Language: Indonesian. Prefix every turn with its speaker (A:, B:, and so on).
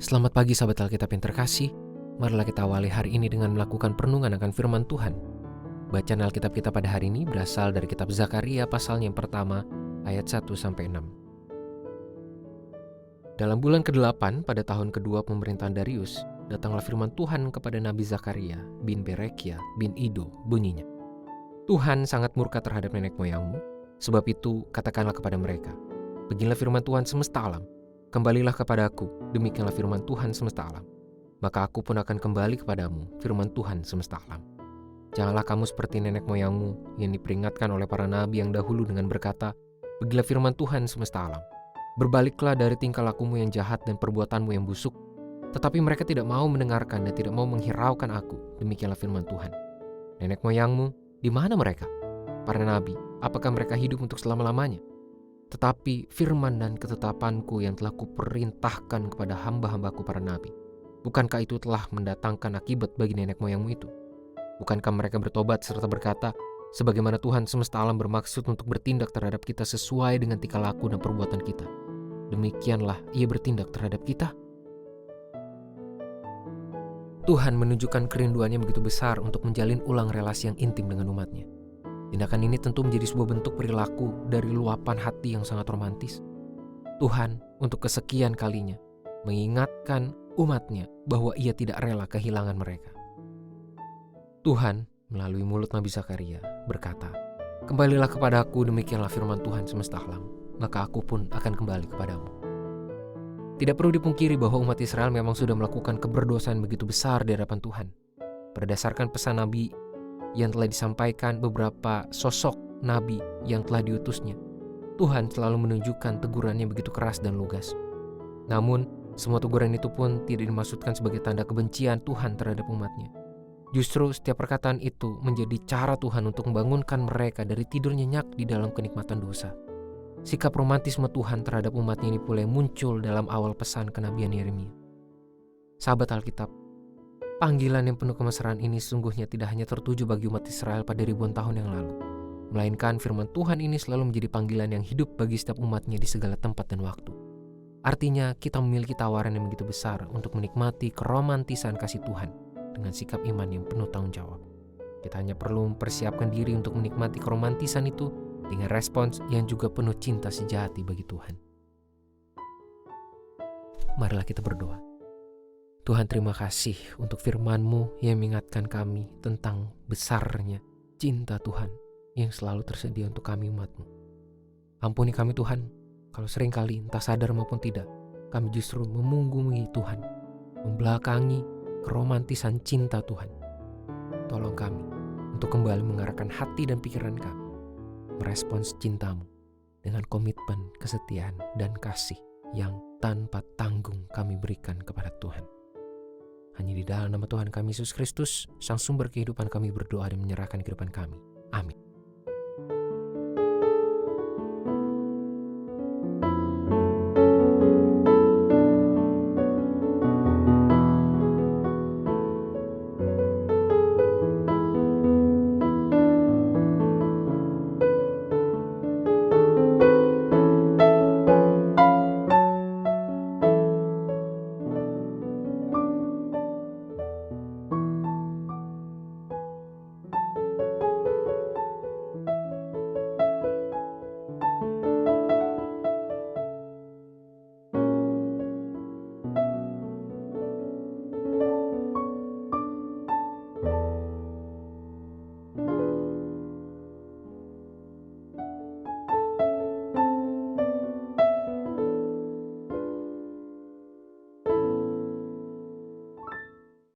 A: Selamat pagi sahabat Alkitab yang terkasih. Marilah kita awali hari ini dengan melakukan perenungan akan firman Tuhan. Bacaan Alkitab kita pada hari ini berasal dari kitab Zakaria pasalnya yang pertama ayat 1-6. Dalam bulan ke-8 pada tahun kedua pemerintahan Darius, datanglah firman Tuhan kepada Nabi Zakaria bin Berekia bin Ido, bunyinya, Tuhan sangat murka terhadap nenek moyangmu, sebab itu katakanlah kepada mereka, beginilah firman Tuhan semesta alam, kembalilah kepadaku, demikianlah firman Tuhan semesta alam. Maka aku pun akan kembali kepadamu, firman Tuhan semesta alam. Janganlah kamu seperti nenek moyangmu yang diperingatkan oleh para nabi yang dahulu dengan berkata, beginilah firman Tuhan semesta alam. Berbaliklah dari tingkah lakumu yang jahat dan perbuatanmu yang busuk. Tetapi mereka tidak mau mendengarkan dan tidak mau menghiraukan aku, demikianlah firman Tuhan. Nenek moyangmu, di mana mereka? Para nabi, apakah mereka hidup untuk selama-lamanya? Tetapi firman dan ketetapanku yang telah kuperintahkan kepada hamba-hambaku para nabi, bukankah itu telah mendatangkan akibat bagi nenek moyangmu itu? Bukankah mereka bertobat serta berkata, sebagaimana Tuhan semesta alam bermaksud untuk bertindak terhadap kita sesuai dengan tingkah laku dan perbuatan kita, demikianlah ia bertindak terhadap kita? Tuhan menunjukkan kerinduannya begitu besar untuk menjalin ulang relasi yang intim dengan umatnya. Tindakan ini tentu menjadi sebuah bentuk perilaku dari luapan hati yang sangat romantis. Tuhan untuk kesekian kalinya mengingatkan umatnya bahwa ia tidak rela kehilangan mereka. Tuhan melalui mulut Nabi Zakaria berkata, kembalilah kepadaku, demikianlah firman Tuhan semesta alam, maka aku pun akan kembali kepadamu. Tidak perlu dipungkiri bahwa umat Israel memang sudah melakukan keberdosaan begitu besar di hadapan Tuhan. Berdasarkan pesan Nabi yang telah disampaikan beberapa sosok Nabi yang telah diutusnya, Tuhan selalu menunjukkan tegurannya begitu keras dan lugas. Namun, semua teguran itu pun tidak dimaksudkan sebagai tanda kebencian Tuhan terhadap umatnya. Justru setiap perkataan itu menjadi cara Tuhan untuk membangunkan mereka dari tidur nyenyak di dalam kenikmatan dosa. Sikap romantisme Tuhan terhadap umatnya ini pula muncul dalam awal pesan kenabian Yeremia. Sahabat Alkitab, panggilan yang penuh kemesraan ini sungguhnya tidak hanya tertuju bagi umat Israel pada ribuan tahun yang lalu, melainkan firman Tuhan ini selalu menjadi panggilan yang hidup bagi setiap umatnya di segala tempat dan waktu. Artinya kita memiliki tawaran yang begitu besar untuk menikmati keromantisan kasih Tuhan dengan sikap iman yang penuh tanggung jawab. Kita hanya perlu mempersiapkan diri untuk menikmati keromantisan itu dengan respons yang juga penuh cinta sejati bagi Tuhan. Marilah kita berdoa. Tuhan, terima kasih untuk firman-Mu yang mengingatkan kami tentang besarnya cinta Tuhan yang selalu tersedia untuk kami umat-Mu. Ampuni kami Tuhan, kalau seringkali entah sadar maupun tidak, kami justru memunggungi Tuhan, membelakangi keromantisan cinta Tuhan. Tolong kami untuk kembali mengarahkan hati dan pikiran kami, merespons cinta-Mu dengan komitmen, kesetiaan, dan kasih yang tanpa tanggung kami berikan kepada Tuhan. Hanya di dalam nama Tuhan kami Yesus Kristus, Sang Sumber kehidupan, kami berdoa dan menyerahkan kehidupan kami. Amin.